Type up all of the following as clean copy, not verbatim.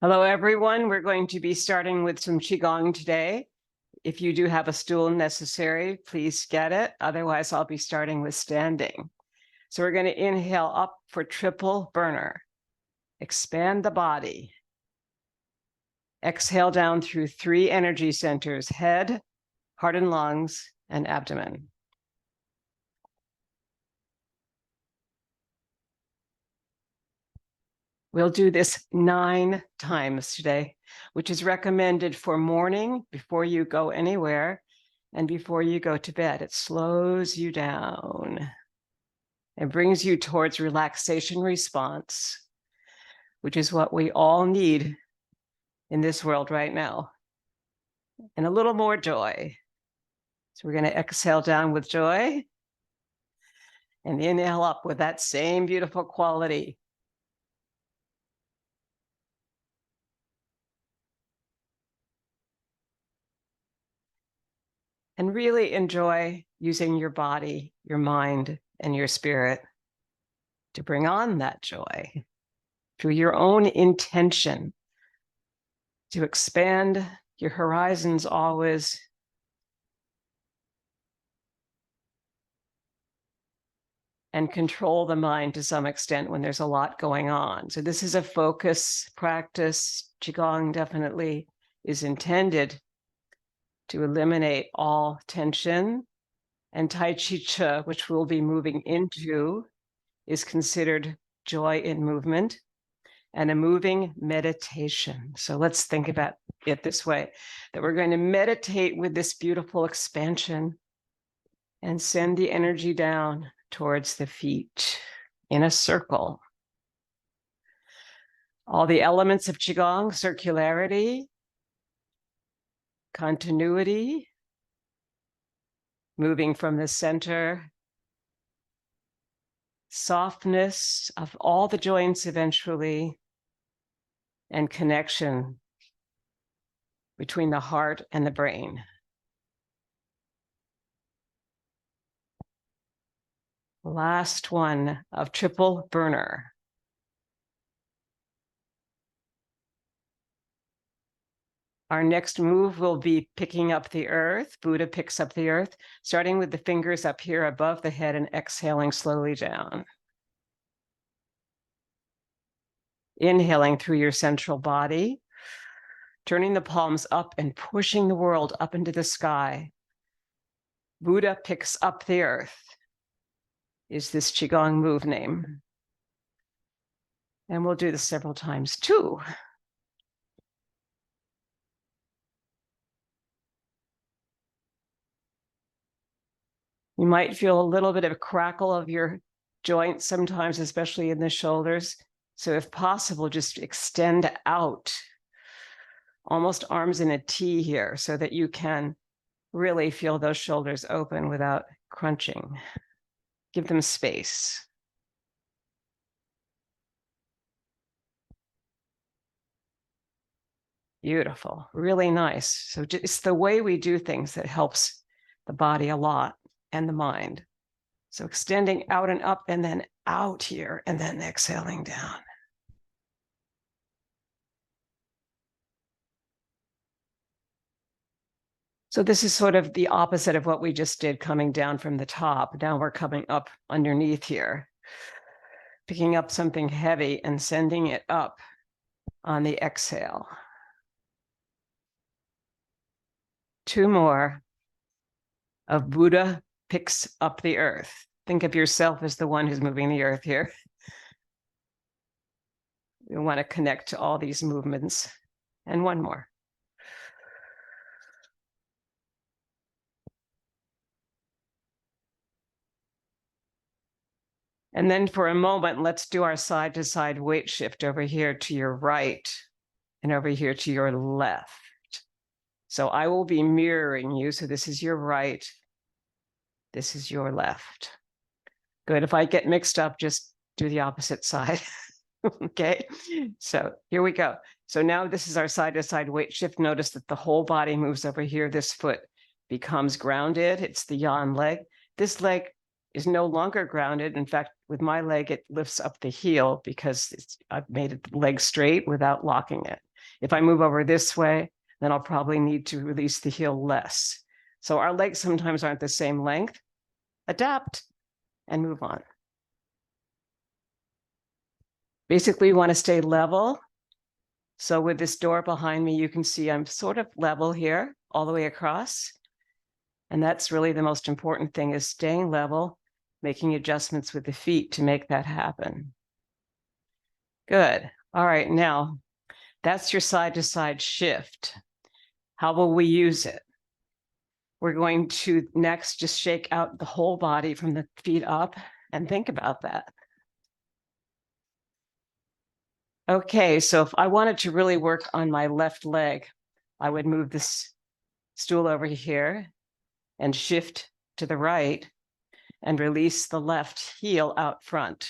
Hello, everyone. We're going to be starting with some Qigong today. If you do have a stool necessary, please get it. Otherwise, I'll be starting with standing. So we're going to inhale up for triple burner. Expand the body. Exhale down through 3 energy centers: head, heart and lungs, and abdomen. We'll do this 9 times today, which is recommended for morning before you go anywhere and before you go to bed. It slows you down. It brings you towards relaxation response, which is what we all need in this world right now. And a little more joy. So we're going to exhale down with joy and inhale up with that same beautiful quality. And really enjoy using your body, your mind, and your spirit to bring on that joy through your own intention, to expand your horizons always, and control the mind to some extent when there's a lot going on. So this is a focus practice. Qigong definitely is intended to eliminate all tension. And Tai Chi Chih, which we'll be moving into, is considered joy in movement and a moving meditation. So let's think about it this way, that we're going to meditate with this beautiful expansion and send the energy down towards the feet in a circle. All the elements of Qigong: circularity, continuity, moving from the center, softness of all the joints eventually, and connection between the heart and the brain. Last one of triple burner. Our next move will be picking up the earth. Buddha picks up the earth, starting with the fingers up here above the head and exhaling slowly down. Inhaling through your central body, turning the palms up and pushing the world up into the sky. Buddha picks up the earth is this Qigong move name. And we'll do this several times too. You might feel a little bit of a crackle of your joints sometimes, especially in the shoulders. So if possible, just extend out, almost arms in a T here, so that you can really feel those shoulders open without crunching. Give them space. Beautiful, really nice. So it's the way we do things that helps the body a lot and the mind. So extending out and up and then out here and then exhaling down. So this is sort of the opposite of what we just did, coming down from the top. Now we're coming up underneath here, picking up something heavy and sending it up on the exhale. 2 more of Buddha picks up the earth. Think of yourself as the one who's moving the earth here. We want to connect to all these movements. And 1 more. And then for a moment, let's do our side-to-side weight shift over here to your right and over here to your left. So I will be mirroring you. So this is your right. This is your left. Good. If I get mixed up, just do the opposite side. Okay. So here we go. So now this is our side-to-side weight shift. Notice that the whole body moves over here. This foot becomes grounded. It's the yan leg. This leg is no longer grounded. In fact, with my leg, it lifts up the heel because I've made it the leg straight without locking it. If I move over this way, then I'll probably need to release the heel less. So our legs sometimes aren't the same length. Adapt and move on. Basically, you want to stay level. So with this door behind me, you can see I'm sort of level here all the way across. And that's really the most important thing, is staying level, making adjustments with the feet to make that happen. Good. All right, now that's your side to side shift. How will we use it? We're going to next just shake out the whole body from the feet up and think about that. Okay, so if I wanted to really work on my left leg, I would move this stool over here and shift to the right and release the left heel out front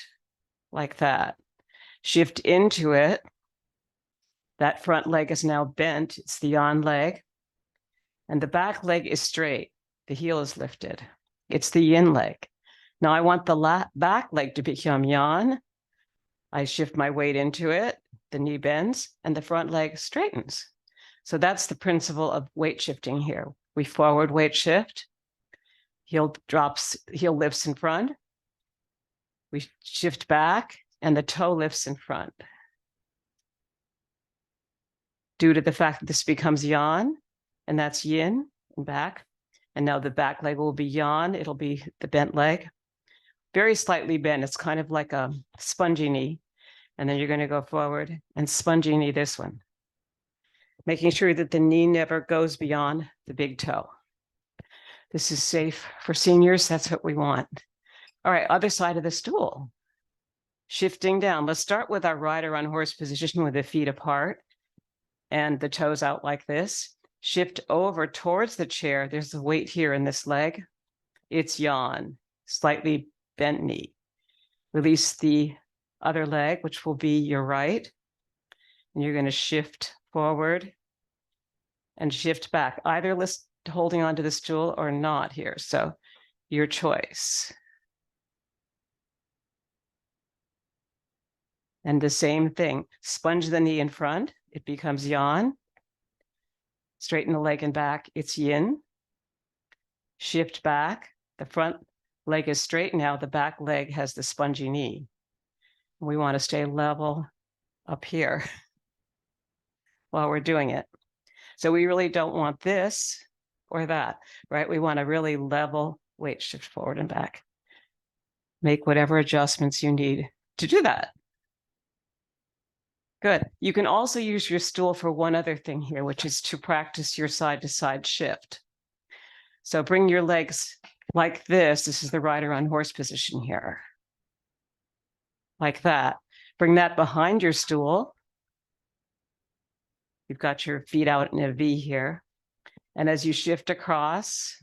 like that. Shift into it. That front leg is now bent. It's the yawn leg. And the back leg is straight. The heel is lifted. It's the yin leg. Now I want the back leg to become yan. I shift my weight into it. The knee bends and the front leg straightens. So that's the principle of weight shifting here. We forward weight shift. Heel drops, heel lifts in front. We shift back and the toe lifts in front. Due to the fact that this becomes yan, and that's yin and back. And now the back leg will be yan. It'll be the bent leg. Very slightly bent. It's kind of like a spongy knee. And then you're going to go forward and spongy knee this one. Making sure that the knee never goes beyond the big toe. This is safe for seniors. That's what we want. All right, other side of the stool. Shifting down. Let's start with our rider on horse position with the feet apart and the toes out like this. Shift over towards the chair. There's the weight here in this leg. It's yawn, slightly bent knee. Release the other leg, which will be your right. And you're going to shift forward and shift back, either holding onto the stool or not here. So your choice. And the same thing, sponge the knee in front. It becomes yan. Straighten the leg and back. It's yin. Shift back. The front leg is straight now. The back leg has the spongy knee. We want to stay level up here while we're doing it. So we really don't want this or that, right? We want to really level weight shift forward and back. Make whatever adjustments you need to do that. Good. You can also use your stool for one other thing here, which is to practice your side-to-side shift. So bring your legs like this. This is the rider on horse position here. Like that. Bring that behind your stool. You've got your feet out in a V here. And as you shift across,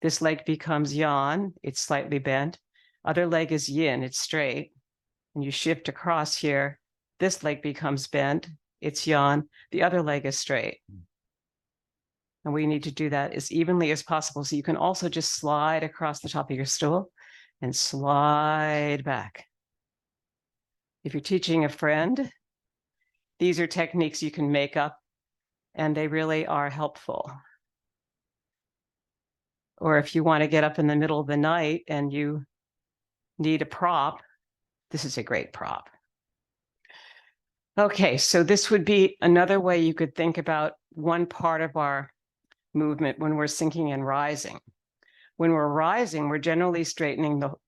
this leg becomes yan. It's slightly bent. Other leg is yin. It's straight. And you shift across here. This leg becomes bent. It's yan. The other leg is straight. And we need to do that as evenly as possible. So you can also just slide across the top of your stool and slide back. If you're teaching a friend, these are techniques you can make up, and they really are helpful. Or if you want to get up in the middle of the night and you need a prop, this is a great prop. Okay, so this would be another way you could think about one part of our movement when we're sinking and rising. When we're rising, we're generally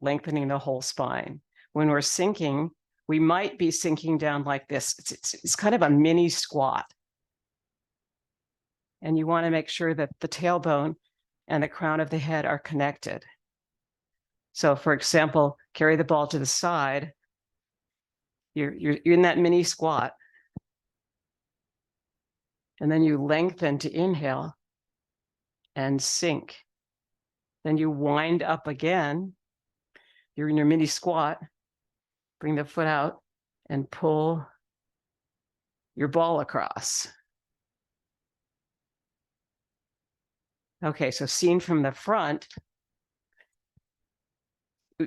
lengthening the whole spine. When we're sinking, we might be sinking down like this. It's kind of a mini squat. And you want to make sure that the tailbone and the crown of the head are connected. So for example, carry the ball to the side. You're in that mini squat. And then you lengthen to inhale and sink. Then you wind up again. You're in your mini squat. Bring the foot out and pull your ball across. Okay, so seen from the front,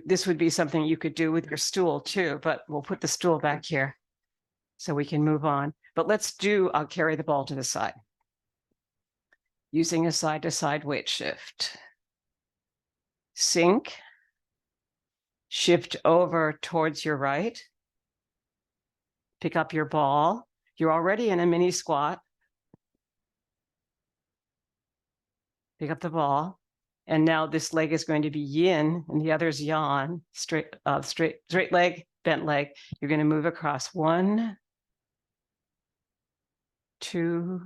this would be something you could do with your stool too, but we'll put the stool back here so we can move on. But I'll carry the ball to the side. Using a side-to-side weight shift. Sink. Shift over towards your right. Pick up your ball. You're already in a mini squat. Pick up the ball. And now this leg is going to be yin and the other is yang. Straight leg, bent leg. You're going to move across. 1, 2,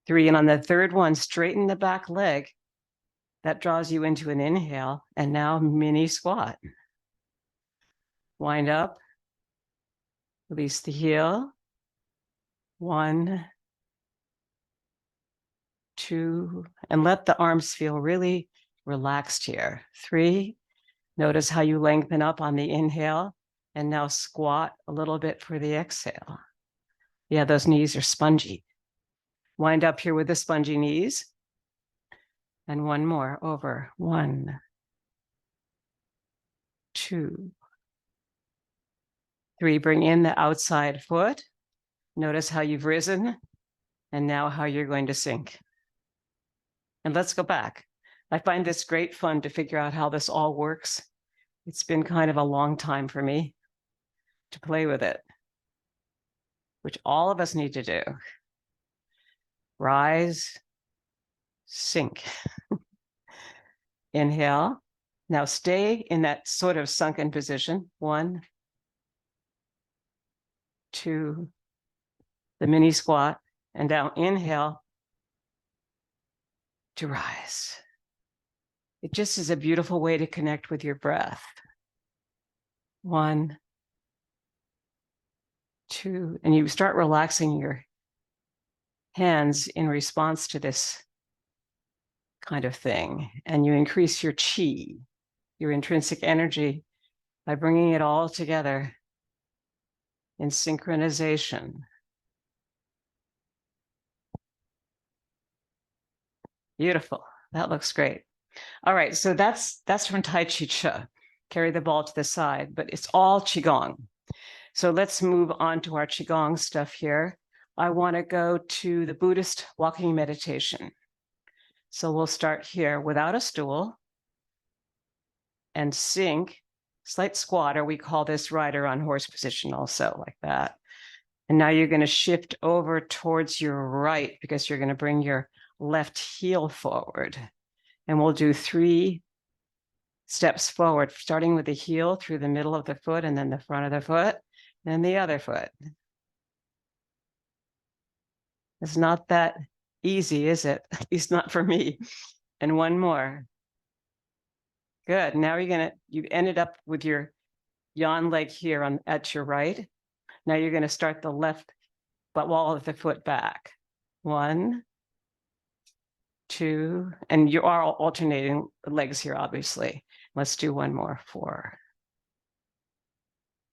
3. And on the third one, straighten the back leg. That draws you into an inhale. And now mini squat. Wind up. Release the heel. 1, 2, and let the arms feel really relaxed here. 3, notice how you lengthen up on the inhale and now squat a little bit for the exhale. Yeah, those knees are spongy. Wind up here with the spongy knees. And one more over. 1, 2, 3, bring in the outside foot. Notice how you've risen and now how you're going to sink. And let's go back. I find this great fun to figure out how this all works. It's been kind of a long time for me to play with it, which all of us need to do. Rise, sink. Inhale. Now stay in that sort of sunken position. 1, 2, the mini squat, and down. Inhale to rise. It just is a beautiful way to connect with your breath. 1, 2, and you start relaxing your hands in response to this kind of thing. And you increase your chi, your intrinsic energy, by bringing it all together in synchronization. Beautiful. That looks great. All right, so that's from T'ai Chi Chih. Carry the ball to the side, but it's all Qigong. So let's move on to our Qigong stuff here. I want to go to the Buddhist walking meditation. So we'll start here without a stool and sink, slight squat, or we call this rider on horse position also, like that. And now you're going to shift over towards your right because you're going to bring your left heel forward. And we'll do 3 steps forward, starting with the heel through the middle of the foot and then the front of the foot, and the other foot. It's not that easy, is it? At least not for me. And one more. Good. Now you've ended up with your yan leg here at your right. Now you're going to start the left butt wall of the foot back. 1, 2, and you are alternating legs here, obviously. Let's do one more. 4.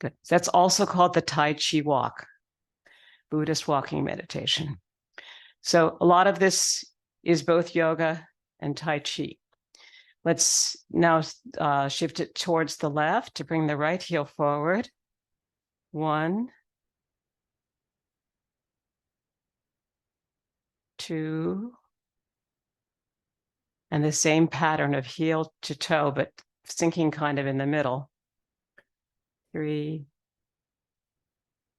Good. That's also called the Tai Chi walk, Buddhist walking meditation. So a lot of this is both yoga and Tai Chi. Let's now shift it towards the left to bring the right heel forward. 1, 2, and the same pattern of heel to toe, but sinking kind of in the middle. 3,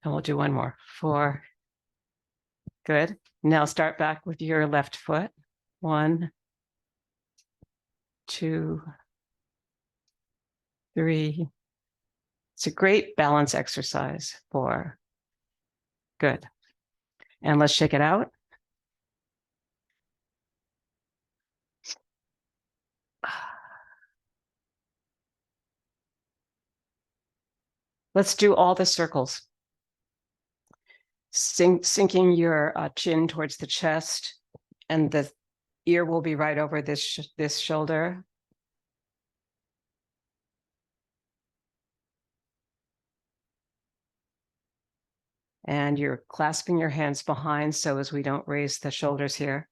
and we'll do one more. 4. Good. Now start back with your left foot. 1, 2, 3. It's a great balance exercise. 4. Good. And let's shake it out. Let's do all the circles. Sinking your chin towards the chest, and the ear will be right over this shoulder. And you're clasping your hands behind so as we don't raise the shoulders here.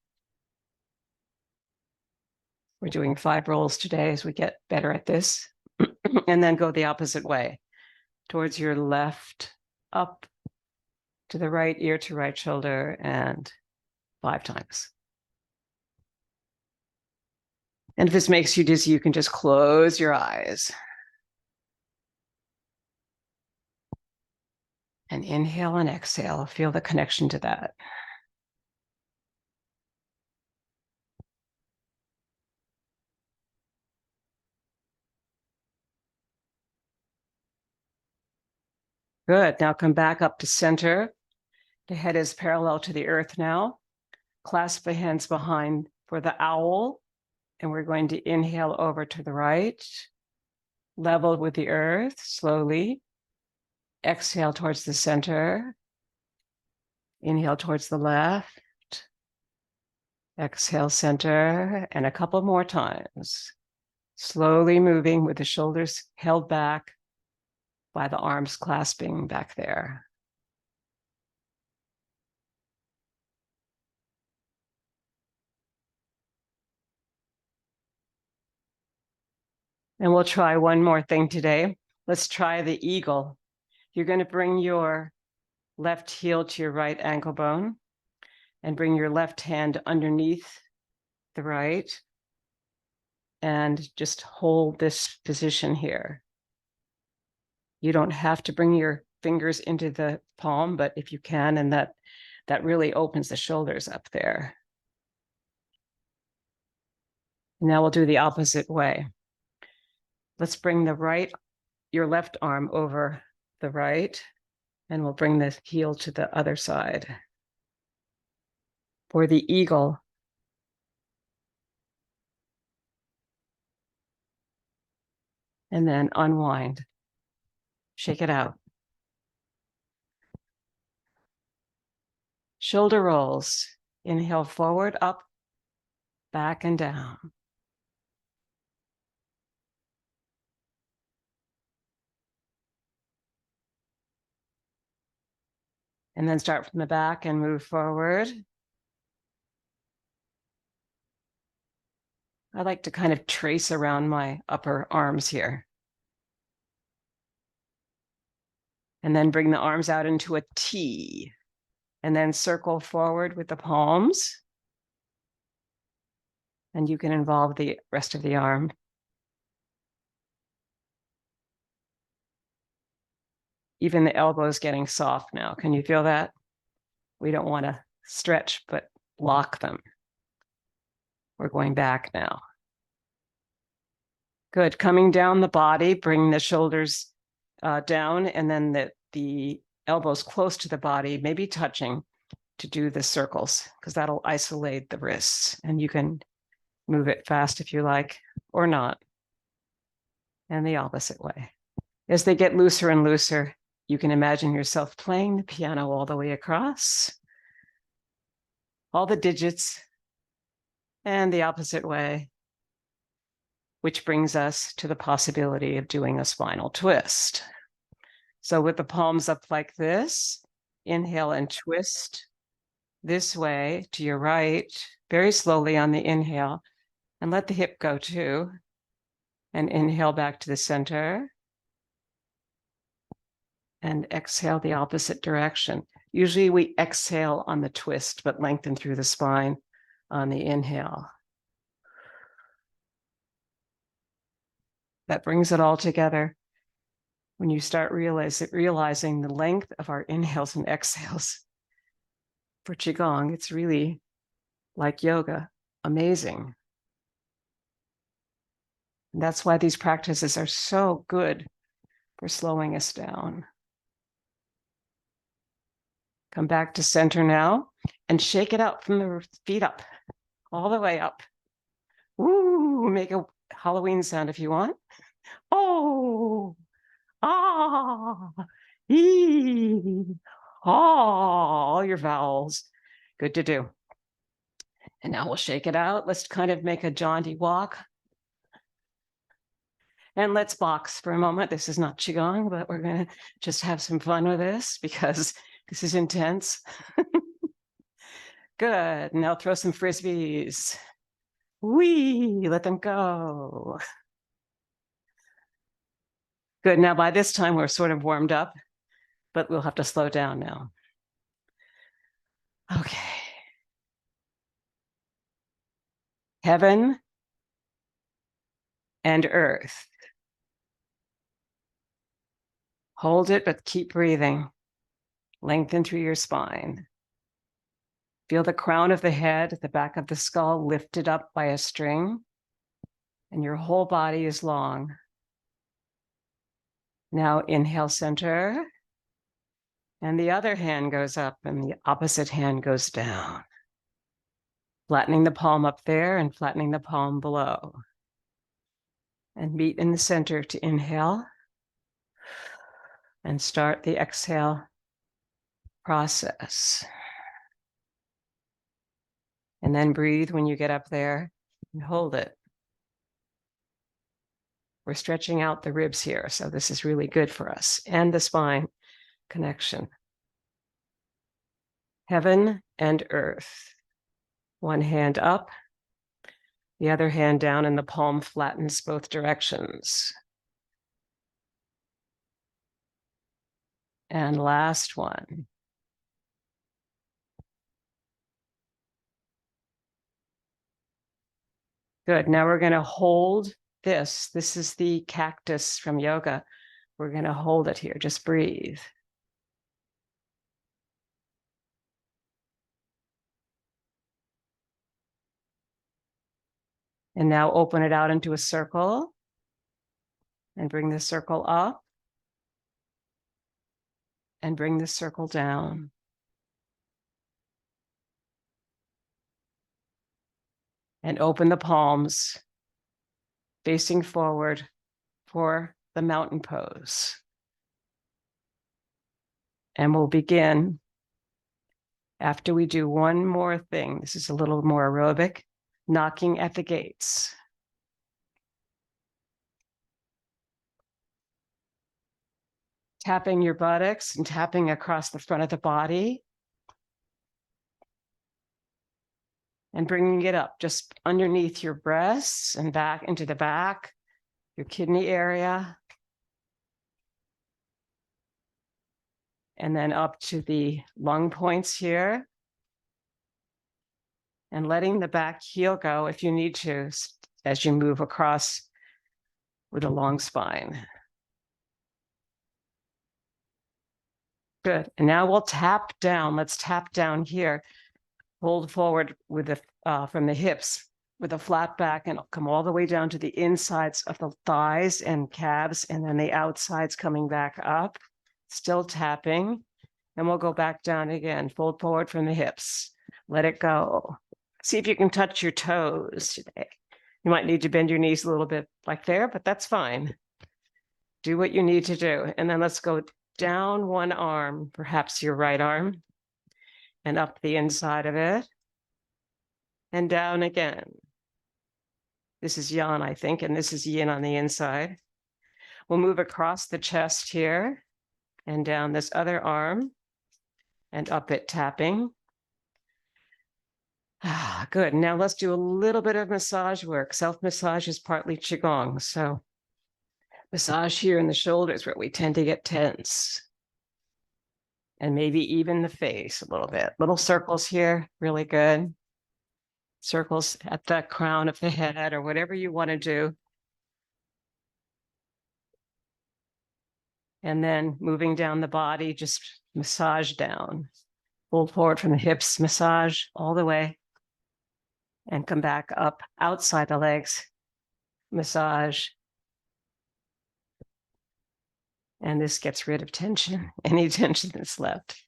We're doing 5 rolls today as we get better at this. And then go the opposite way, towards your left, up, to the right ear to right shoulder, and 5 times. And if this makes you dizzy, you can just close your eyes. And inhale and exhale. Feel the connection to that. Good. Now come back up to center. The head is parallel to the earth now. Clasp the hands behind for the owl. And we're going to inhale over to the right, level with the earth slowly. Exhale towards the center. Inhale towards the left. Exhale center, and a couple more times. Slowly moving with the shoulders held back by the arms clasping back there. And we'll try one more thing today. Let's try the eagle. You're going to bring your left heel to your right ankle bone and bring your left hand underneath the right and just hold this position here. You don't have to bring your fingers into the palm, but if you can, and that really opens the shoulders up there. Now we'll do the opposite way. Let's bring your left arm over the right, and we'll bring the heel to the other side. For the eagle, and then unwind. Shake it out. Shoulder rolls. Inhale forward, up, back, and down. And then start from the back and move forward. I like to kind of trace around my upper arms here. And then bring the arms out into a T. And then circle forward with the palms. And you can involve the rest of the arm. Even the elbow is getting soft now. Can you feel that? We don't want to stretch, but lock them. We're going back now. Good. Coming down the body, bring the shoulders down, and then the elbows close to the body, maybe touching, to do the circles, because that'll isolate the wrists. And you can move it fast if you like, or not. And the opposite way. As they get looser and looser, you can imagine yourself playing the piano all the way across, all the digits, and the opposite way, which brings us to the possibility of doing a spinal twist. So with the palms up like this, inhale and twist this way to your right, very slowly on the inhale, and let the hip go too. And inhale back to the center. And exhale the opposite direction. Usually we exhale on the twist, but lengthen through the spine on the inhale. That brings it all together. When you start realizing the length of our inhales and exhales for Qigong, it's really like yoga, amazing. And that's why these practices are so good for slowing us down. Come back to center now and shake it out from the feet up, all the way up. Woo, make a Halloween sound if you want. Oh, ah, ee, ah, all your vowels. Good to do. And now we'll shake it out. Let's kind of make a jaunty walk. And let's box for a moment. This is not Qigong, but we're going to just have some fun with this because this is intense. Good. Now throw some frisbees. Whee, let them go. Good. Now by this time, we're sort of warmed up, but we'll have to slow down now. Okay. Heaven and earth. Hold it, but keep breathing. Lengthen through your spine. Feel the crown of the head, the back of the skull lifted up by a string, and your whole body is long. Now inhale, center, and the other hand goes up and the opposite hand goes down. Flattening the palm up there and flattening the palm below. And meet in the center to inhale and start the exhale process. And then breathe when you get up there and hold it. We're stretching out the ribs here, so this is really good for us, and the spine connection. Heaven and earth. One hand up, the other hand down, and the palm flattens both directions. And last one. Good. Now we're going to hold this. This is the cactus from yoga. We're going to hold it here. Just breathe. And now open it out into a circle and bring the circle up and bring the circle down. And open the palms facing forward for the mountain pose. And we'll begin after we do one more thing. This is a little more aerobic, knocking at the gates. Tapping your buttocks and tapping across the front of the body. And bringing it up just underneath your breasts and back into the back, your kidney area. And then up to the lung points here. And letting the back heel go if you need to as you move across with a long spine. Good. And now we'll tap down. Let's tap down here. Hold forward with the from the hips with a flat back and come all the way down to the insides of the thighs and calves, and then the outsides coming back up, still tapping. And we'll go back down again. Fold forward from the hips. Let it go. See if you can touch your toes today. You might need to bend your knees a little bit like there, but that's fine. Do what you need to do. And then let's go down one arm, perhaps your right arm, and up the inside of it, and down again. This is yang, I think, and this is yin on the inside. We'll move across the chest here, and down this other arm, and up it, tapping. Good. Now let's do a little bit of massage work. Self-massage is partly Qigong, so massage here in the shoulders where we tend to get tense. And maybe even the face a little bit. Little circles here, really good. Circles at the crown of the head or whatever you want to do. And then moving down the body, just massage down. Pull forward from the hips, massage all the way. And come back up outside the legs, massage. And this gets rid of tension, any tension that's left.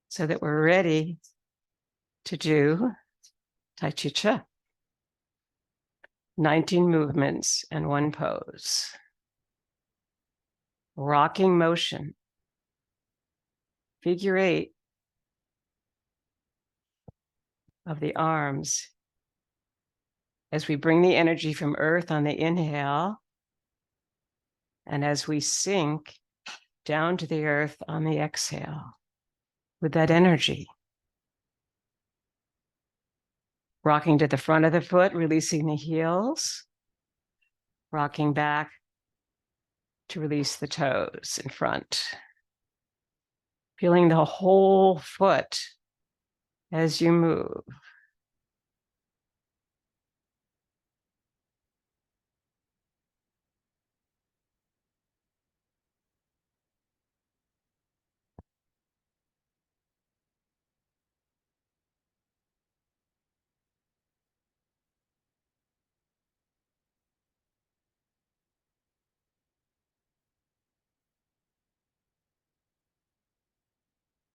So that we're ready to do Tai Chi Chih. 19 movements and one pose. Rocking motion. Figure 8 of the arms as we bring the energy from earth on the inhale, and as we sink down to the earth on the exhale with that energy. Rocking to the front of the foot, releasing the heels, rocking back to release the toes in front. Feeling the whole foot as you move.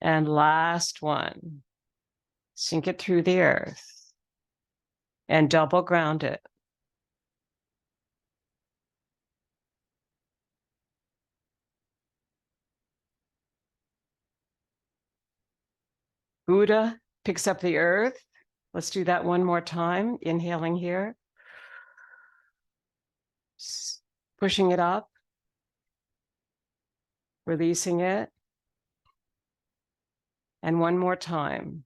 And last one, sink it through the earth and double ground it. Buddha picks up the earth. Let's do that one more time. Inhaling here, pushing it up, releasing it. And one more time.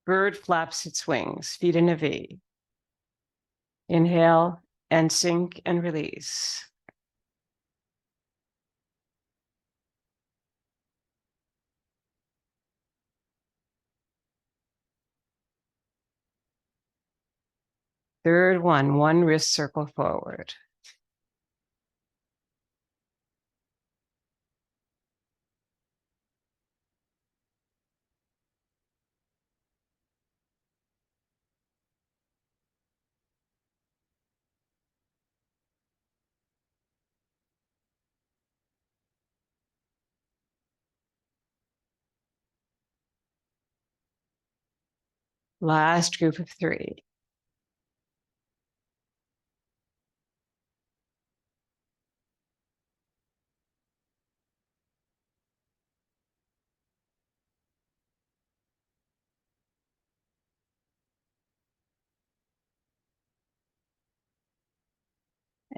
Bird flaps its wings, feet in a V. Inhale and sink and release. Third one wrist circle forward. Last group of 3.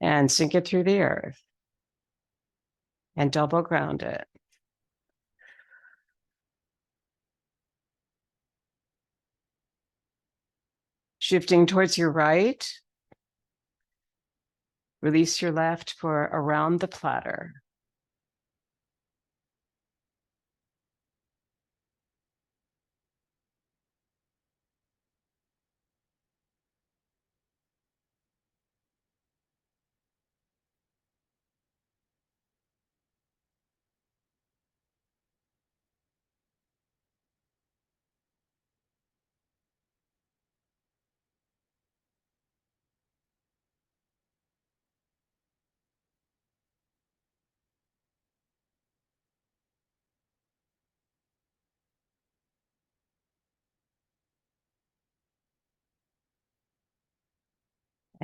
And sink it through the earth. And double ground it. Shifting towards your right. Release your left for around the platter.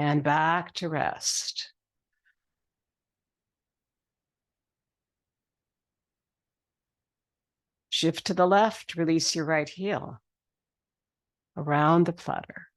And back to rest. Shift to the left, release your right heel around the platter.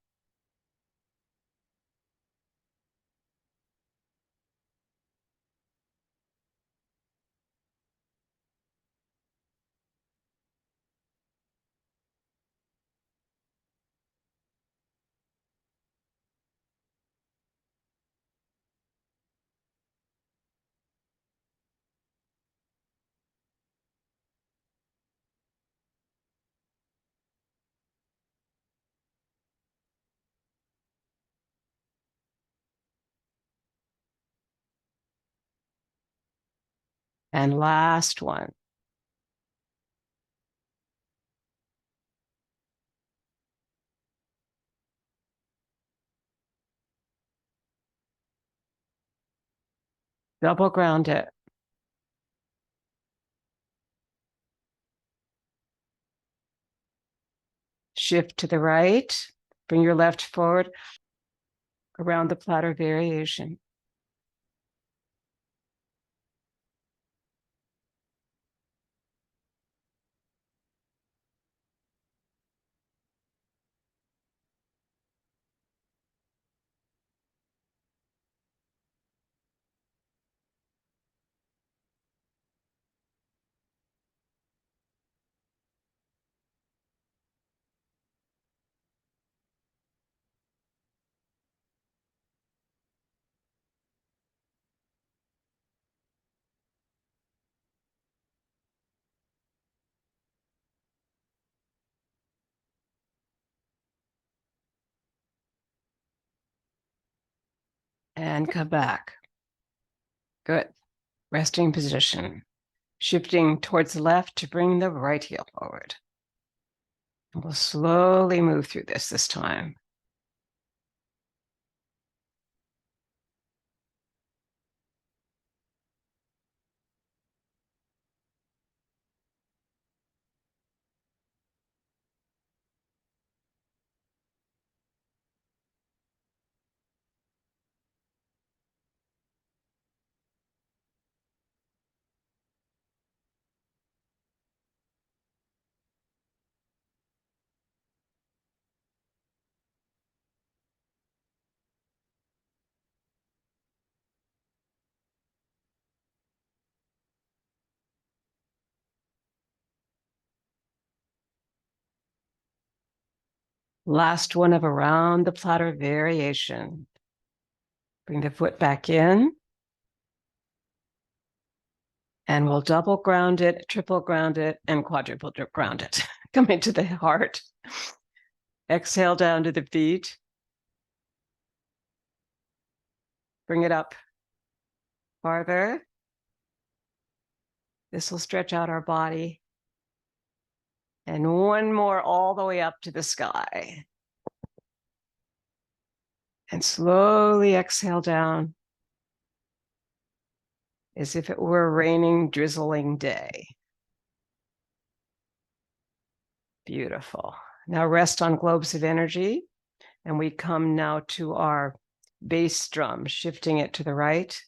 And last one. Double ground it. Shift to the right. Bring your left forward around the platter variation. And come back. Good. Resting position. Shifting towards the left to bring the right heel forward. And we'll slowly move through this time. Last one of a round the platter variation. Bring the foot back in. And we'll double ground it, triple ground it, and quadruple ground it. Coming to the heart. Exhale down to the feet. Bring it up farther. This will stretch out our body. And one more all the way up to the sky. And slowly exhale down as if it were a raining, drizzling day. Beautiful. Now rest on globes of energy. And we come now to our bass drum, shifting it to the right.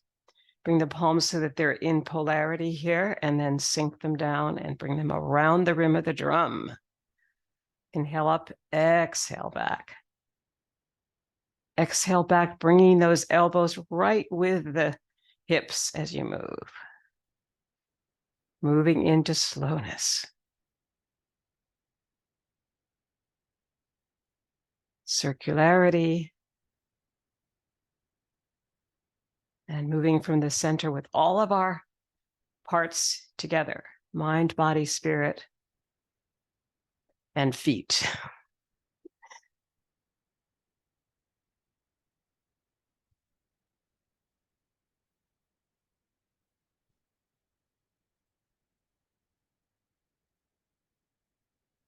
Bring the palms so that they're in polarity here, and then sink them down and bring them around the rim of the drum. Inhale up, exhale back. Exhale back, bringing those elbows right with the hips as you move. Moving into slowness. Circularity. And moving from the center with all of our parts together. Mind, body, spirit, and feet.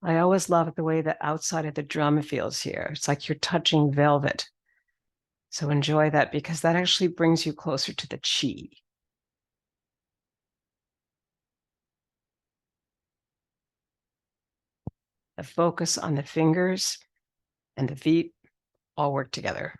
I always love the way the outside of the drum feels here. It's like you're touching velvet. So enjoy that because that actually brings you closer to the chi. The focus on the fingers and the feet all work together.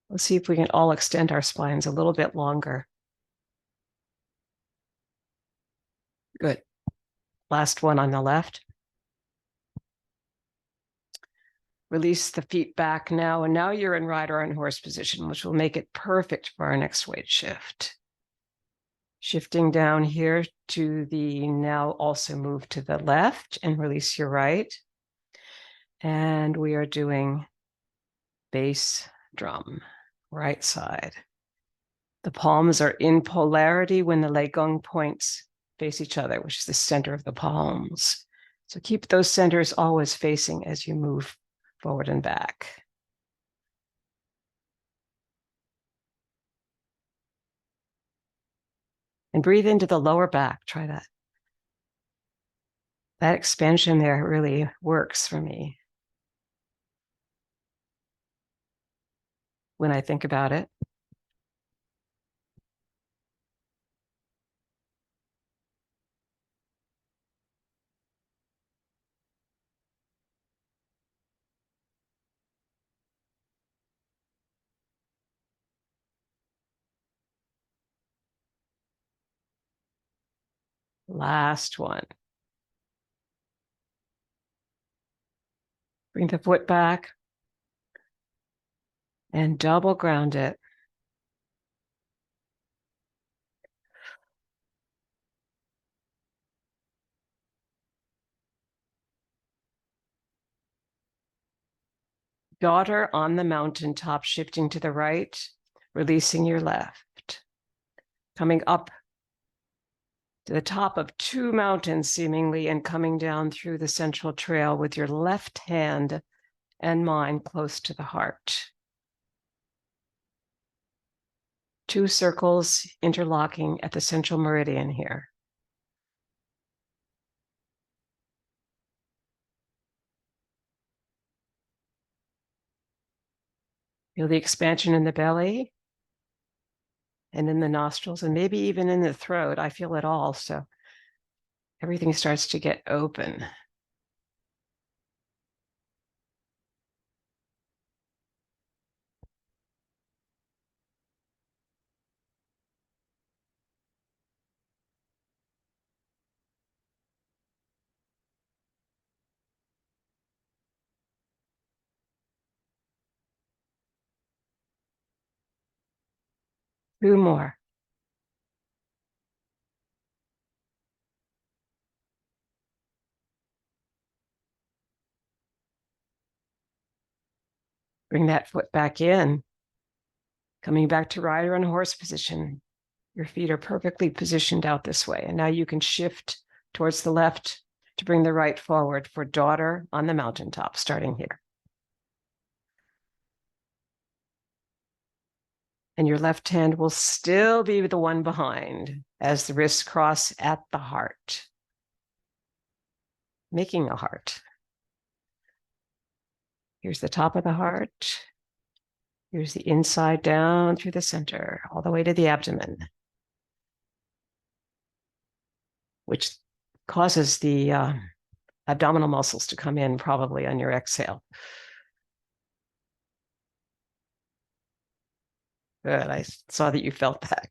Let's see if we can all extend our spines a little bit longer. Good. Last one on the left. Release the feet back now, and now you're in rider and horse position, which will make it perfect for our next weight shift. Shifting down here to the now also move to the left and release your right. And we are doing bass drum, right side. The palms are in polarity when the Leigong points face each other, which is the center of the palms. So keep those centers always facing as you move forward and back. And breathe into the lower back. Try that. That expansion there really works for me when I think about it. Last one. Bring the foot back and double ground it. Daughter on the mountaintop, shifting to the right. releasing your left, coming up to the top of two mountains seemingly and coming down through the central trail with your left hand and mind close to the heart. Two circles interlocking at the central meridian here. Feel the expansion in the belly and in the nostrils and maybe even in the throat. I feel it all. So everything starts to get open. Two more. Bring that foot back in. Coming back to rider and horse position. Your feet are perfectly positioned out this way. And now you can shift towards the left to bring the right forward for daughter on the mountaintop, starting here. And your left hand will still be the one behind as the wrists cross at the heart, making a heart. Here's the top of the heart. Here's the inside down through the center, all the way to the abdomen, which causes the abdominal muscles to come in probably on your exhale. Good, I saw that you felt that.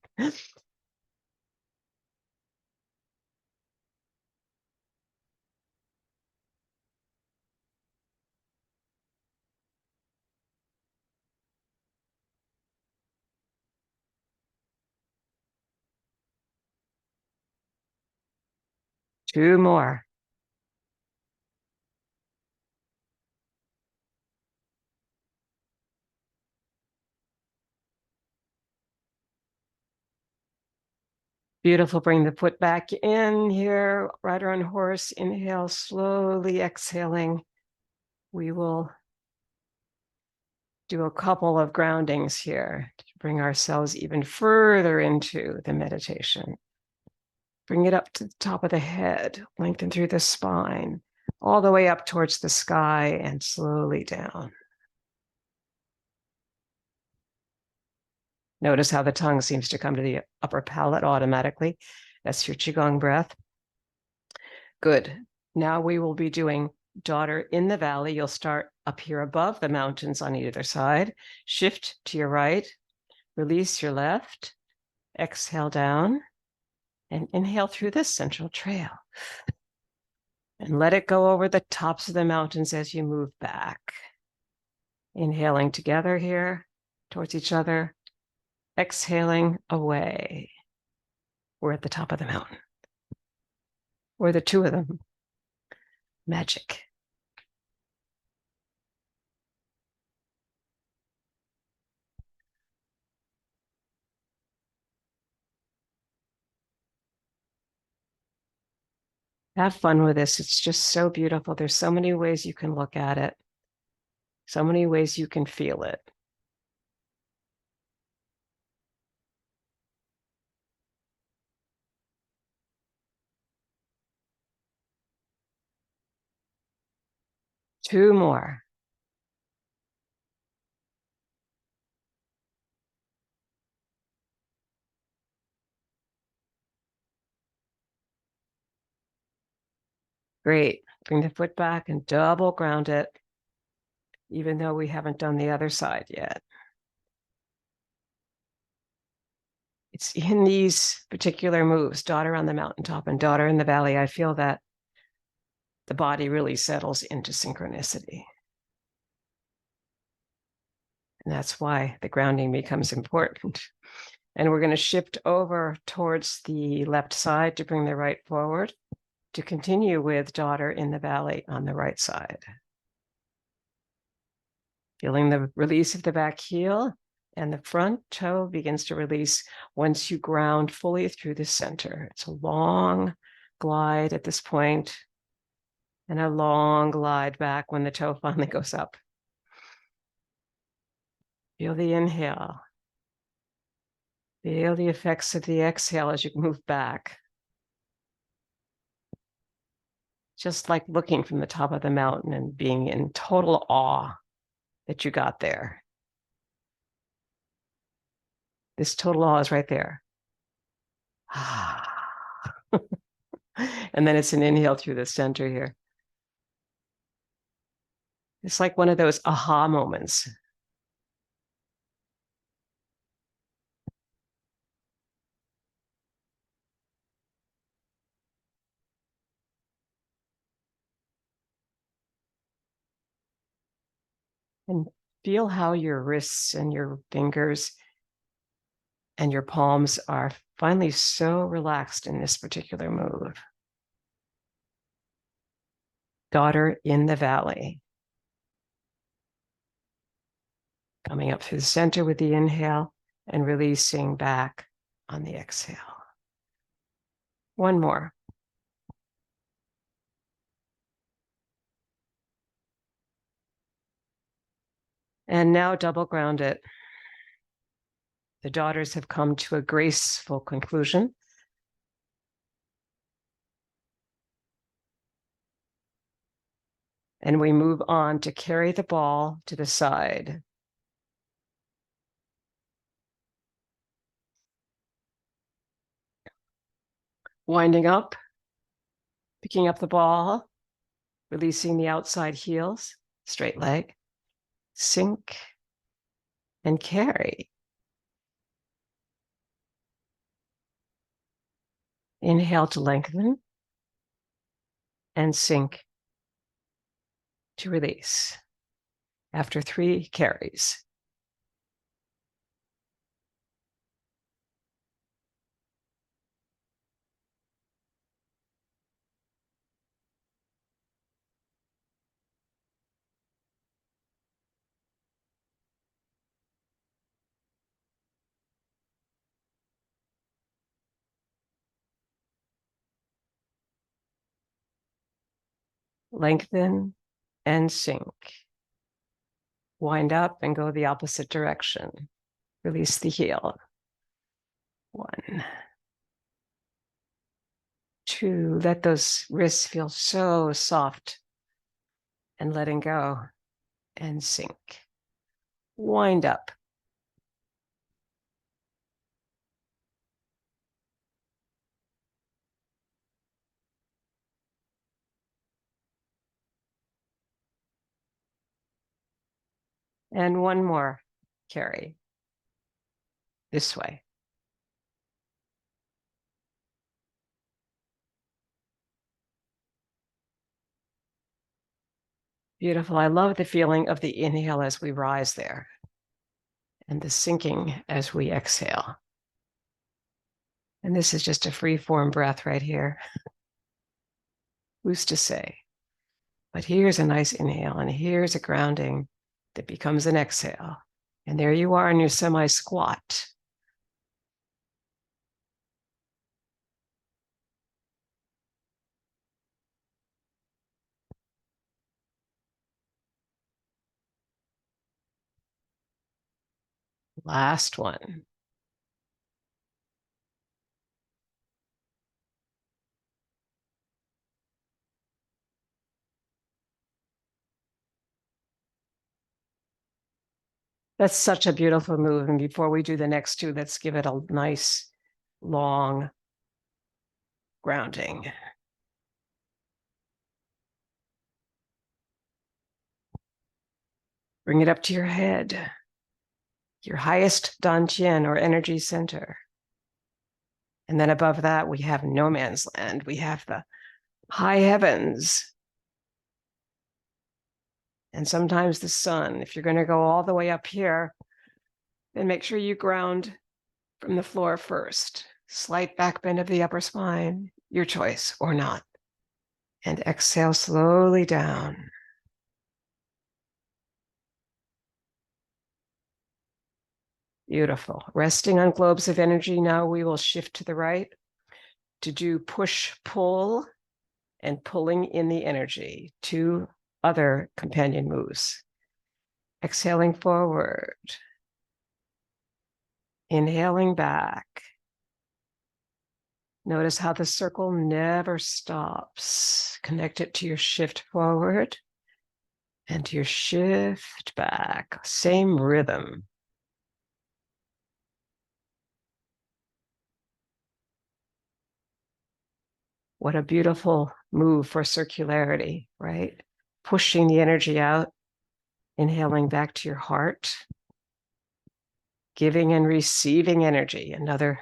Two more. Beautiful. Bring the foot back in here, rider on horse. Inhale, slowly exhaling. We will do a couple of groundings here to bring ourselves even further into the meditation. Bring it up to the top of the head, lengthen through the spine, all the way up towards the sky and slowly down. Notice how the tongue seems to come to the upper palate automatically. That's your Qigong breath. Good. Now we will be doing daughter in the valley. You'll start up here above the mountains on either side. Shift to your right. Release your left. Exhale down. And inhale through this central trail. And let it go over the tops of the mountains as you move back. Inhaling together here towards each other. Exhaling away. We're at the top of the mountain. Or the two of them. Magic. Have fun with this. It's just so beautiful. There's so many ways you can look at it. So many ways you can feel it. Two more. Great. Bring the foot back and double ground it, even though we haven't done the other side yet. It's in these particular moves, daughter on the mountaintop and daughter in the valley, I feel that the body really settles into synchronicity. And that's why the grounding becomes important. And we're going to shift over towards the left side to bring the right forward, to continue with daughter in the valley on the right side. Feeling the release of the back heel And the front toe begins to release once you ground fully through the center. It's a long glide at this point and a long glide back when the toe finally goes up. Feel the inhale. Feel the effects of the exhale as you move back. Just like looking from the top of the mountain and being in total awe that you got there. This total awe is right there. And then it's an inhale through the center here. It's like one of those aha moments. And feel how your wrists and your fingers and your palms are finally so relaxed in this particular move. Daughter in the valley. Coming up through the center with the inhale and releasing back on the exhale. One more. And now double ground it. The daughters have come to a graceful conclusion. And we move on to carry the ball to the side. Winding up, picking up the ball, releasing the outside heels, straight leg, sink, and carry. Inhale to lengthen, and sink to release after 3 carries. Lengthen and sink. Wind up and go the opposite direction. Release the heel. 1, 2, let those wrists feel so soft and letting go and sink. Wind up. And one more carry this way. Beautiful. I love the feeling of the inhale as we rise there and the sinking as we exhale. And this is just a free form breath right here. Who's to say? But here's a nice inhale and here's a grounding that becomes an exhale. And there you are in your semi-squat. Last one. That's such a beautiful move. And before we do the next 2, let's give it a nice, long grounding. Bring it up to your head, your highest dantian or energy center. And then above that, we have no man's land. We have the high heavens. And sometimes the sun. If you're going to go all the way up here, then make sure you ground from the floor first. Slight back bend of the upper spine, your choice or not. And exhale slowly down. Beautiful. Resting on globes of energy. Now we will shift to the right to do push, pull, and pulling in the energy. 2 other companion moves. Exhaling forward. Inhaling back. Notice how the circle never stops. Connect it to your shift forward and to your shift back. Same rhythm. What a beautiful move for circularity, right? Pushing the energy out, inhaling back to your heart, giving and receiving energy. Another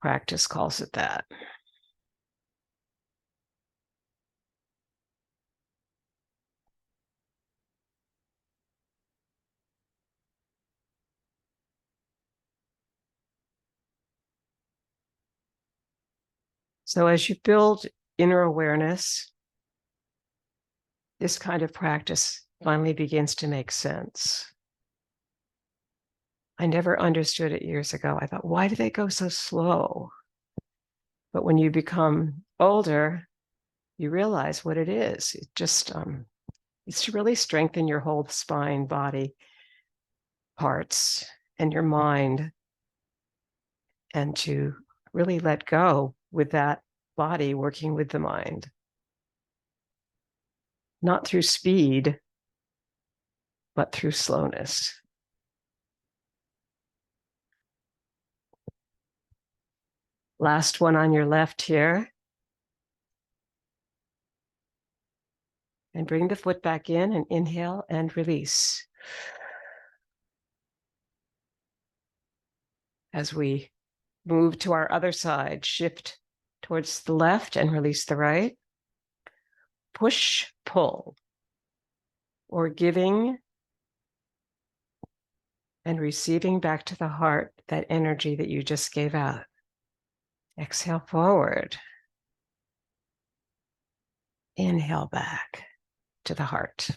practice calls it that. So as you build inner awareness, this kind of practice finally begins to make sense. I never understood it years ago. I thought, why do they go so slow? But when you become older, you realize what it is. It just it's to really strengthen your whole spine, body parts, and your mind, and to really let go with that body working with the mind. Not through speed, but through slowness. Last one on your left here. And bring the foot back in and inhale and release. As we move to our other side, shift towards the left and release the right. Push, pull, or giving and receiving back to the heart that energy that you just gave out. Exhale forward. Inhale back to the heart.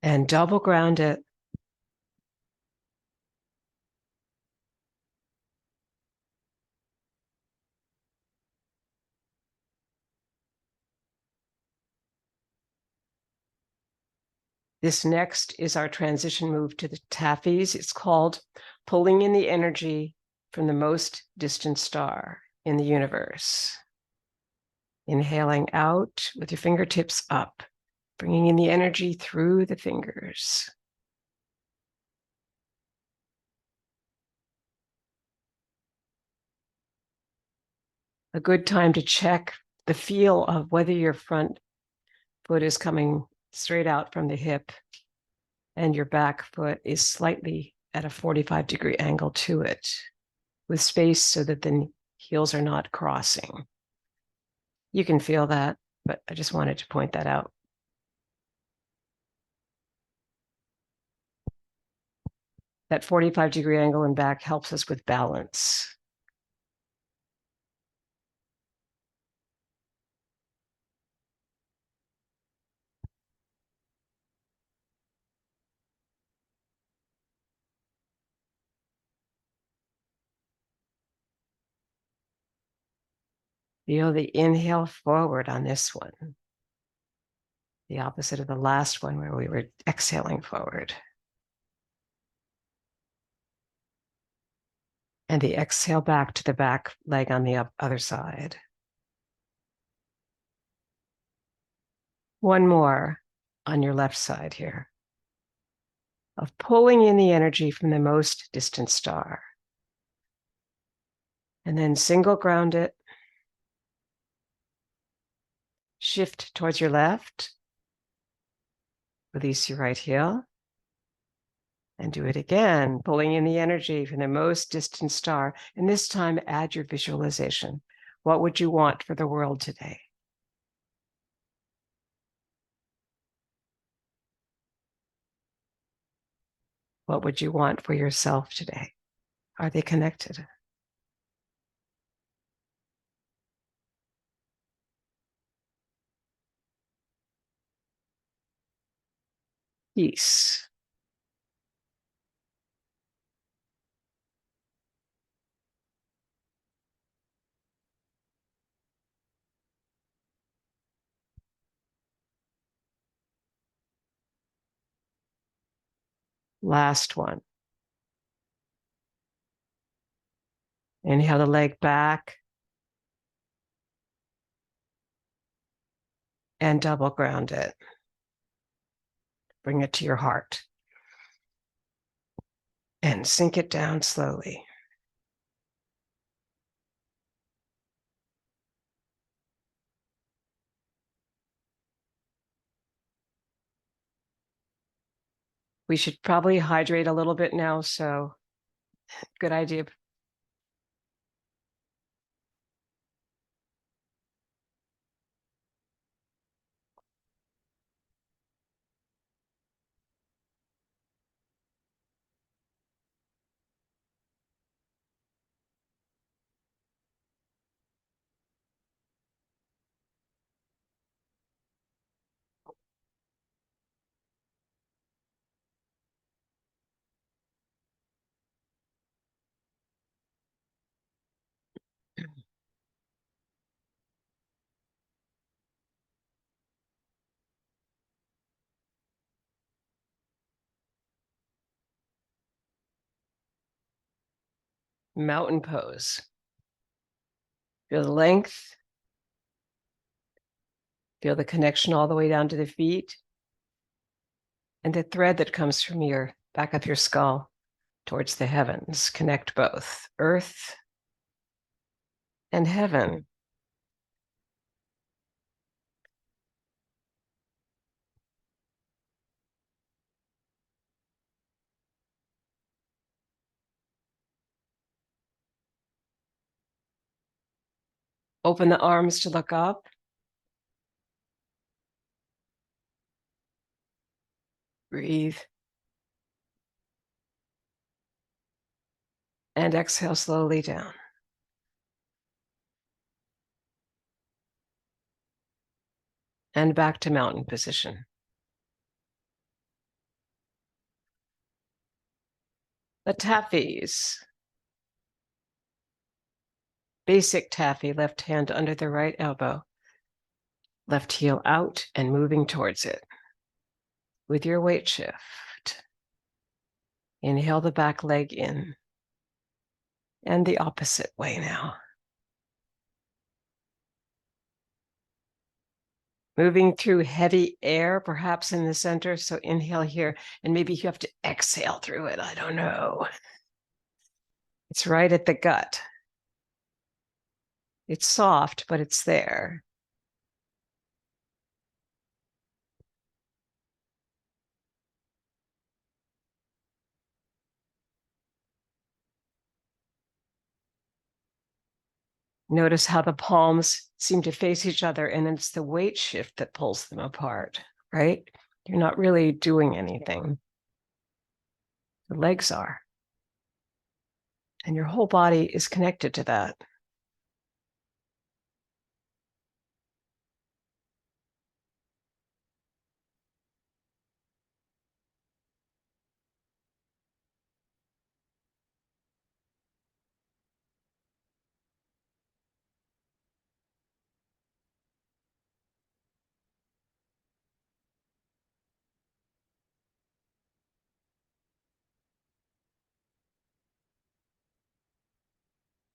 And double ground it. This next is our transition move to the taffies. It's called pulling in the energy from the most distant star in the universe. Inhaling out with your fingertips up, bringing in the energy through the fingers. A good time to check the feel of whether your front foot is coming straight out from the hip and your back foot is slightly at a 45-degree angle to it, with space so that the heels are not crossing. You can feel that, but I just wanted to point that out. That 45-degree angle in back helps us with balance. Feel the inhale forward on this one. The opposite of the last one where we were exhaling forward. And the exhale back to the back leg on the other side. One more on your left side here of pulling in the energy from the most distant star. And then single ground it. Shift towards your left. Release your right heel. And do it again, pulling in the energy from the most distant star. And this time, add your visualization. What would you want for the world today? What would you want for yourself today? Are they connected? Peace. Last one. Inhale the leg back and double ground it. Bring it to your heart and sink it down slowly. We should probably hydrate a little bit now, so good idea. Mountain pose. Feel the length. Feel the connection all the way down to the feet. And the thread that comes from your back of your skull towards the heavens. Connect both earth and heaven. Open the arms to look up. Breathe. And exhale slowly down. And back to mountain position. The taffies. Basic taffy, left hand under the right elbow. Left heel out and moving towards it. With your weight shift. Inhale the back leg in. And the opposite way now. Moving through heavy air, perhaps in the center. So inhale here, and maybe you have to exhale through it. I don't know. It's right at the gut. It's soft, but it's there. Notice how the palms seem to face each other, and it's the weight shift that pulls them apart, right? You're not really doing anything. The legs are. And your whole body is connected to that.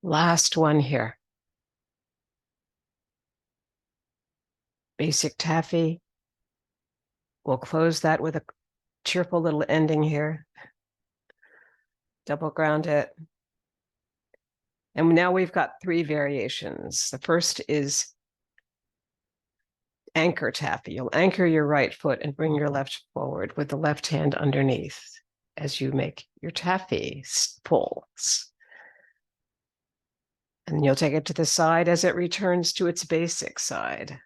Last one here. Basic taffy. We'll close that with a cheerful little ending here. Double ground it. And now we've got 3 variations. The first is anchor taffy. You'll anchor your right foot and bring your left forward with the left hand underneath as you make your taffy pulls. And you'll take it to the side as it returns to its basic side.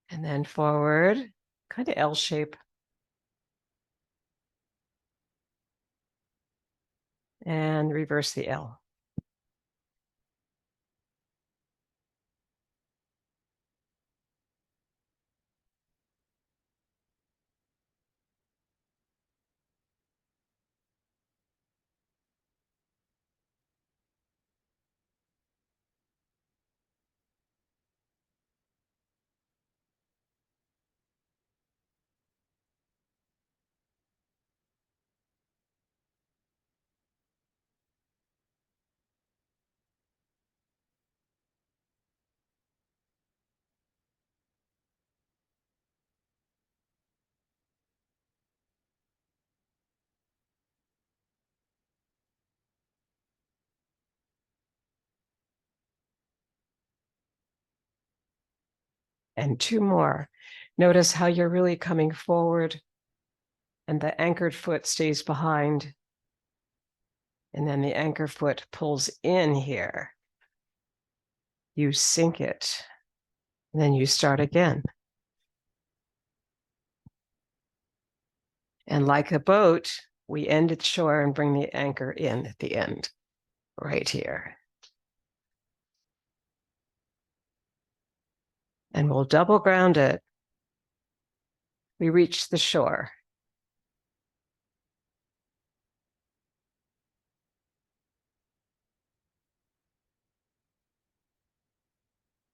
And then forward, kind of L shape. And reverse the L. And 2 more. Notice how you're really coming forward and the anchored foot stays behind. And then the anchor foot pulls in here. You sink it. And then you start again. And like a boat, we end at shore and bring the anchor in at the end, right here. And we'll double ground it. We reach the shore.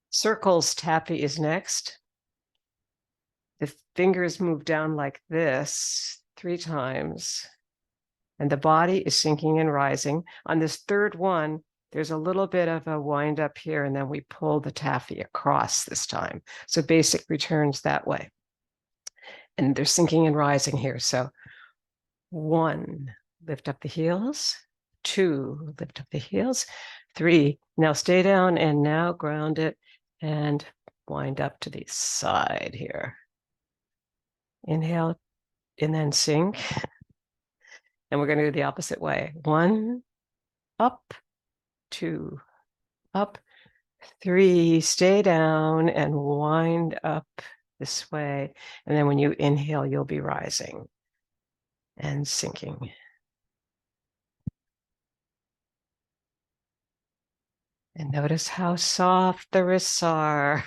Circles taffy is next. The fingers move down like this 3 times. And the body is sinking and rising. On this third one, there's a little bit of a wind up here, and then we pull the taffy across this time. So basic returns that way. And they're sinking and rising here. So 1, lift up the heels. 2, lift up the heels. 3, now stay down and now ground it and wind up to the side here. Inhale and then sink. And we're going to do the opposite way. 1, up, 2, up, 3, stay down and wind up this way. And then when you inhale, you'll be rising and sinking. And notice how soft the wrists are.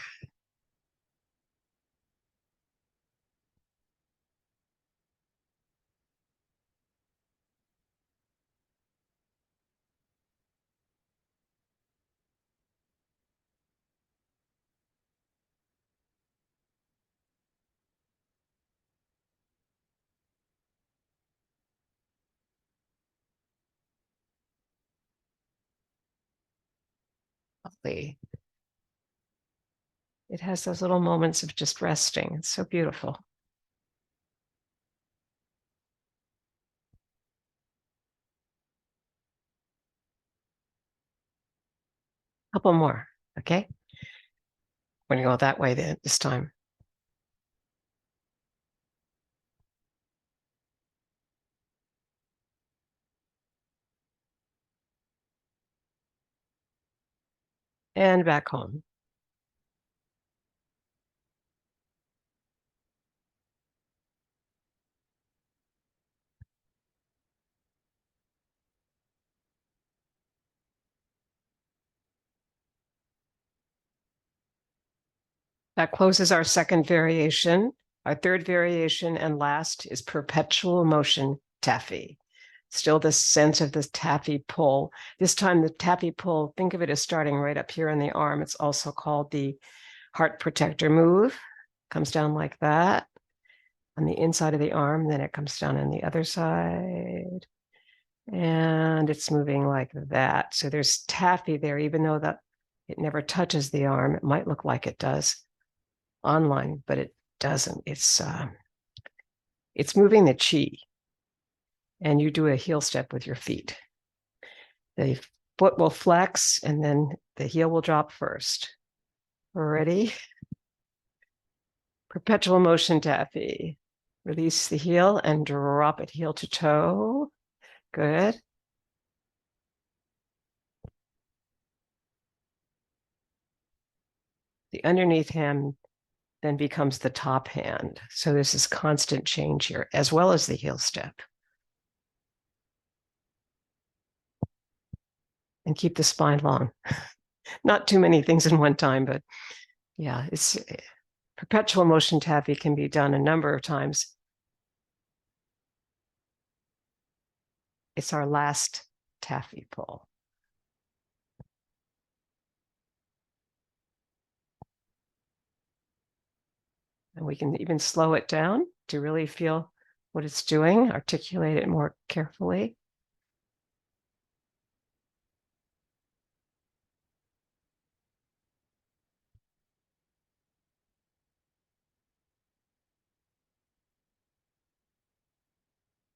Lovely. It has those little moments of just resting. It's so beautiful. Couple more, okay? We're gonna go that way then this time. And back home. That closes our second variation. Our third variation and last is perpetual motion taffy. Still this sense of this taffy pull. This time the taffy pull, think of it as starting right up here in the arm. It's also called the heart protector move. Comes down like that on the inside of the arm. Then it comes down on the other side. And it's moving like that. So there's taffy there, even though that it never touches the arm. It might look like it does. online, but it doesn't. It's moving the chi, and you do a heel step with your feet. The foot will flex, and then the heel will drop first. Ready? Perpetual motion taffy. Release the heel and drop it heel to toe. Good. The underneath hand then becomes the top hand. So this is constant change here, as well as the heel step. And keep the spine long. Not too many things in one time, but yeah, it's perpetual motion taffy can be done a number of times. It's our last taffy pull. And we can even slow it down to really feel what it's doing, articulate it more carefully.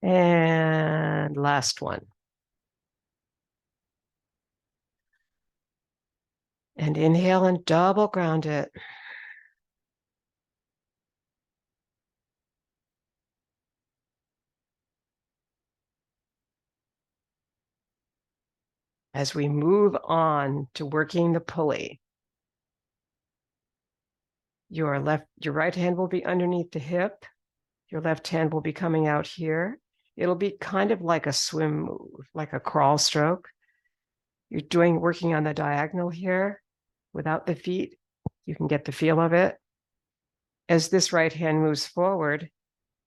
And last one. And inhale and double ground it. As we move on to working the pulley, your right hand will be underneath the hip. Your left hand will be coming out here. It'll be kind of like a swim move, like a crawl stroke. You're working on the diagonal here without the feet. You can get the feel of it. As this right hand moves forward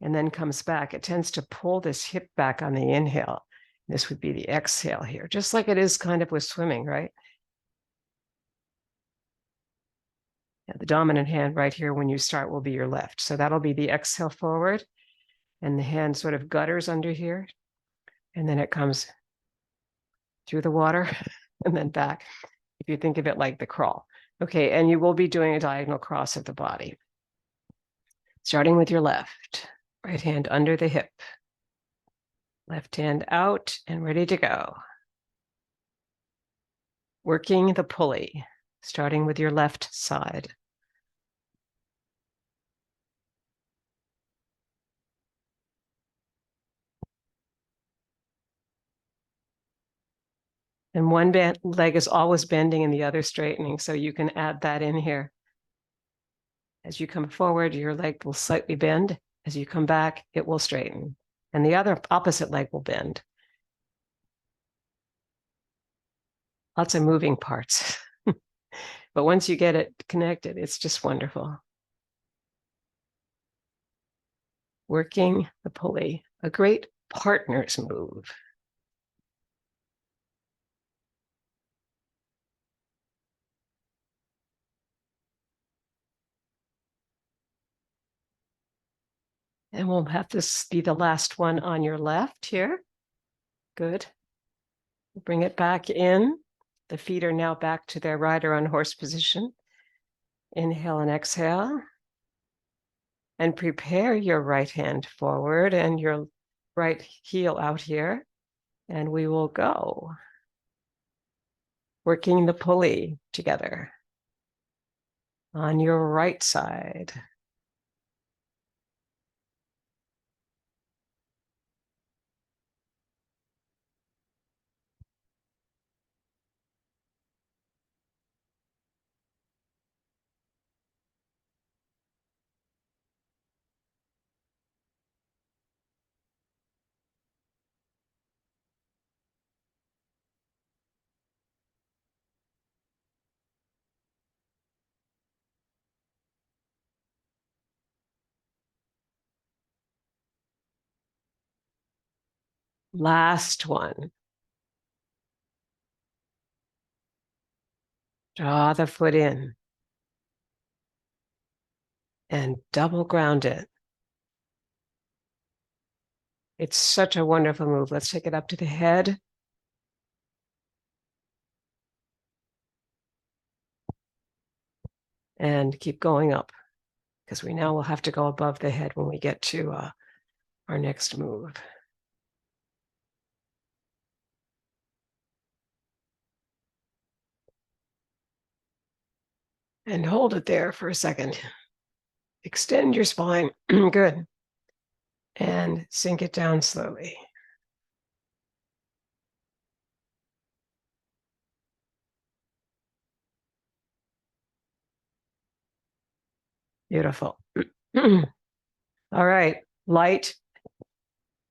and then comes back, it tends to pull this hip back on the inhale. This would be the exhale here, just like it is kind of with swimming, right? Yeah, the dominant hand right here when you start will be your left. So that'll be the exhale forward, and the hand sort of gutters under here, and then it comes through the water and then back, if you think of it like the crawl. Okay, and you will be doing a diagonal cross of the body. Starting with your left, right hand under the hip, left hand out and ready to go. Working the pulley, starting with your left side. And one leg is always bending and the other straightening, so you can add that in here. As you come forward, your leg will slightly bend. As you come back, it will straighten. And the other opposite leg will bend. Lots of moving parts. But once you get it connected, it's just wonderful. Working the pulley, a great partner's move. And we'll have this be the last one on your left here. Good. Bring it back in. The feet are now back to their rider on horse position. Inhale and exhale. And prepare your right hand forward and your right heel out here. And we will go. Working the pulley together. On your right side. Last one. Draw the foot in. And double ground it. It's such a wonderful move. Let's take it up to the head. And keep going up. because we now will have to go above the head when we get to our next move. And hold it there for a second. Extend your spine. Good. And sink it down slowly. Beautiful. All right. Light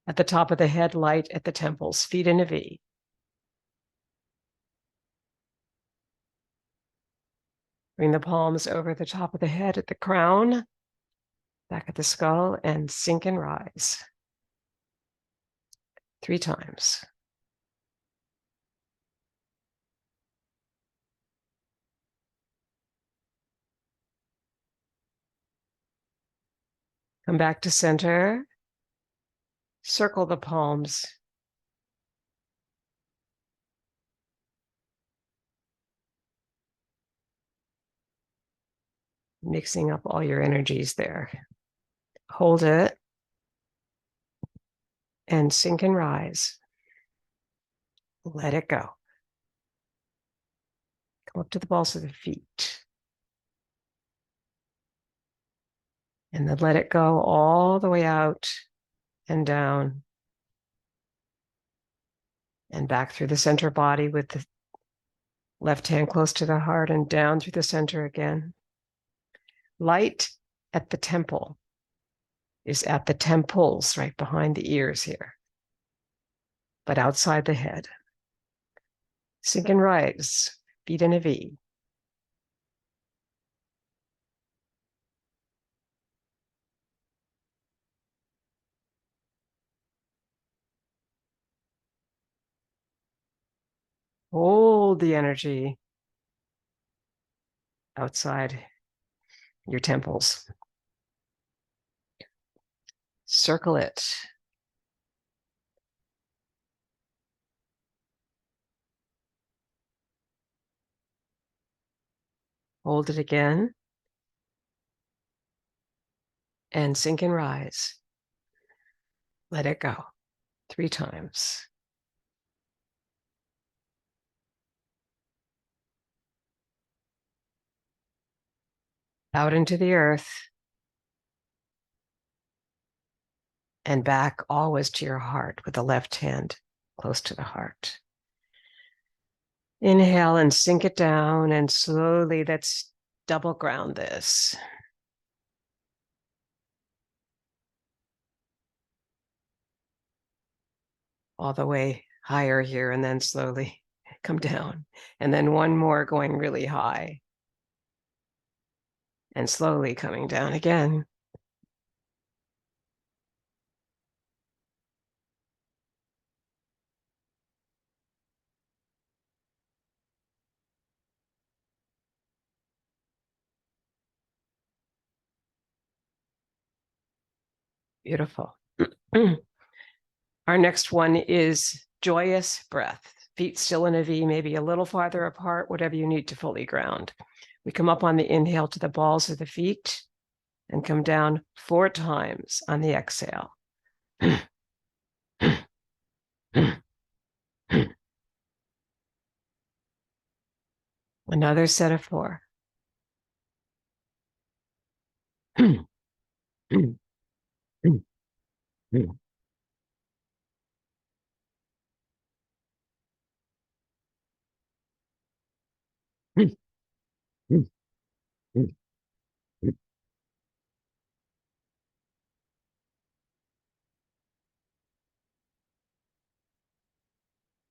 at the top of the head, light at the temples, feet in a V. Bring the palms over the top of the head at the crown, back at the skull, and sink and rise. 3 times. Come back to center. Circle the palms. Mixing up all your energies there. Hold it and sink and rise. Let it go. Come up to the balls of the feet. And then let it go all the way out and down. And back through the center body with the left hand close to the heart and down through the center again. Light at the temple is at the temples, right behind the ears here, but outside the head. Sink and rise, feet in a V. Hold the energy outside your temples. Circle it. Hold it again. And sink and rise. Let it go. 3 times. Out into the earth. And back always to your heart with the left hand close to the heart. Inhale and sink it down, and slowly let's double ground this. All the way higher here, and then slowly come down. And then one more going really high. And slowly coming down again. Beautiful. Our next one is joyous breath. Feet still in a V, maybe a little farther apart, whatever you need to fully ground. We come up on the inhale to the balls of the feet and come down 4 times on the exhale. Another set of 4.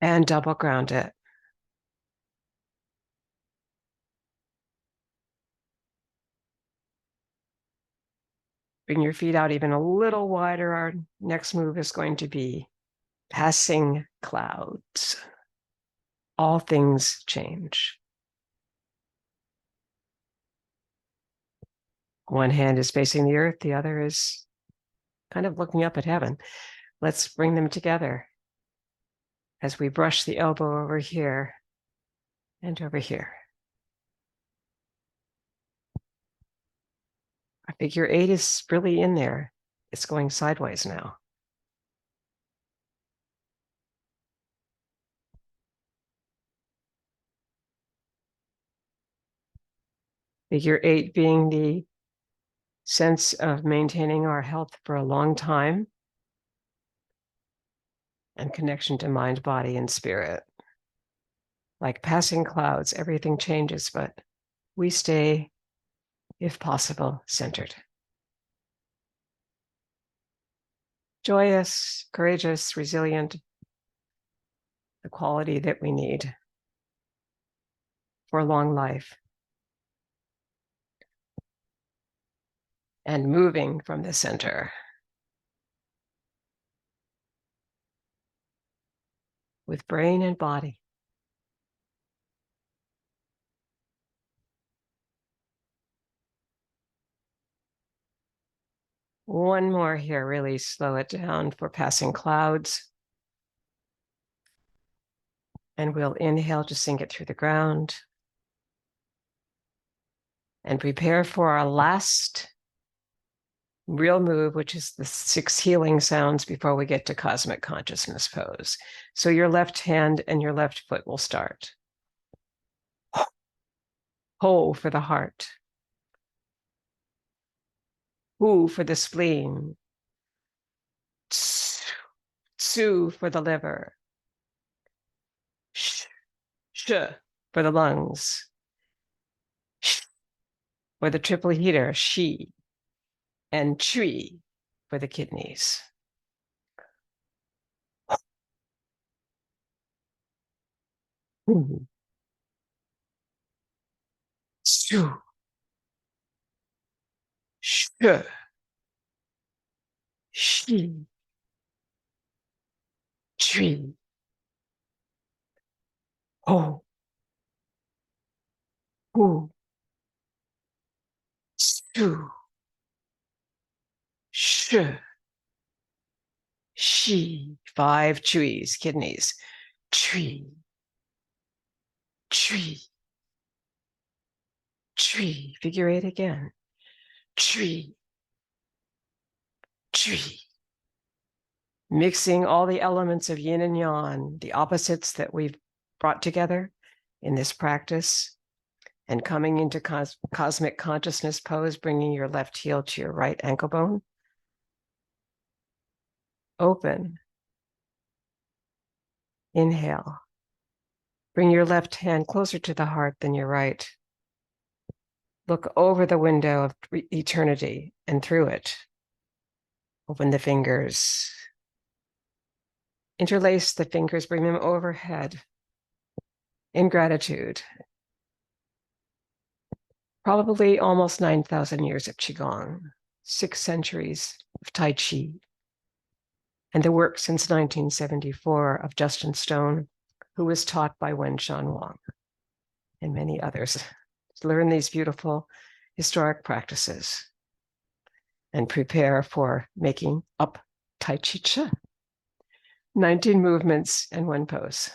And double ground it. Bring your feet out even a little wider. Our next move is going to be passing clouds. All things change. One hand is facing the earth, the other is kind of looking up at heaven. Let's bring them together as we brush the elbow over here and over here. Figure 8 is really in there. It's going sideways now. Figure 8 being the sense of maintaining our health for a long time and connection to mind, body, and spirit. Like passing clouds, everything changes, but we stay, if possible, centered. Joyous, courageous, resilient, the quality that we need for a long life. And moving from the center with brain and body. One more here, really slow it down for passing clouds. And we'll inhale to sink it through the ground. And prepare for our last real move, which is the 6 healing sounds before we get to cosmic consciousness pose. So your left hand and your left foot will start. Ho for the heart. Hu for the spleen. Tsu for the liver. Sh for the lungs. Sh for the triple heater, Shi. And Chui for the kidneys. Tsu. Sh. Shi. Chui. Ho. Hu. Tsu. Sh. Shi. 5 chuis, kidneys. Tree. Tree. Tree. Figure 8 again. Tree. Tree. Mixing all the elements of yin and yang, the opposites that we've brought together in this practice, and coming into cosmic consciousness pose, bringing your left heel to your right ankle bone. Open. Inhale. Bring your left hand closer to the heart than your right. Look over the window of eternity and through it. Open the fingers. Interlace the fingers, bring them overhead in gratitude. Probably almost 9,000 years of Qigong, 6 centuries of Tai Chi, and the work since 1974 of Justin Stone, who was taught by Wen Shan Wang and many others. Learn these beautiful historic practices and prepare for making up Tai Chi Chih. 19 movements and 1 pose.